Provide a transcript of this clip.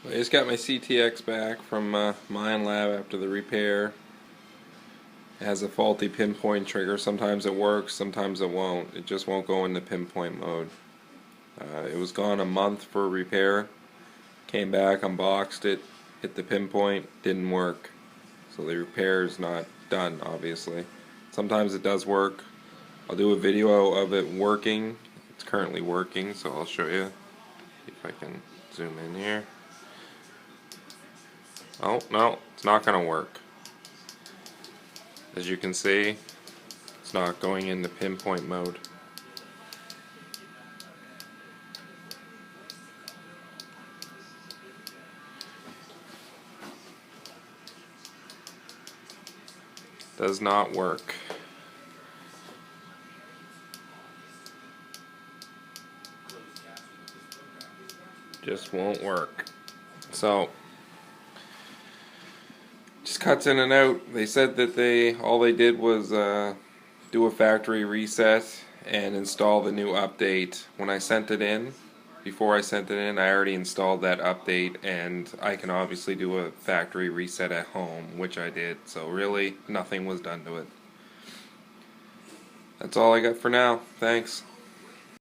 I just got my CTX back from Minelab after the repair. It has a faulty pinpoint trigger. Sometimes it works, sometimes it won't. It just won't go into pinpoint mode. It was gone a month for repair. Came back, unboxed it, hit the pinpoint, didn't work. So the repair is not done, obviously. Sometimes it does work. I'll do a video of it working. It's currently working, so I'll show you. See if I can zoom in here. Oh, no, it's not going to work. As you can see, it's not going into pinpoint mode. Does not work. Just won't work. So just cuts in and out. They said that all they did was do a factory reset and install the new update. When I sent it in, before I sent it in, I already installed that update, and I can obviously do a factory reset at home, which I did. So really, nothing was done to it. That's all I got for now. Thanks.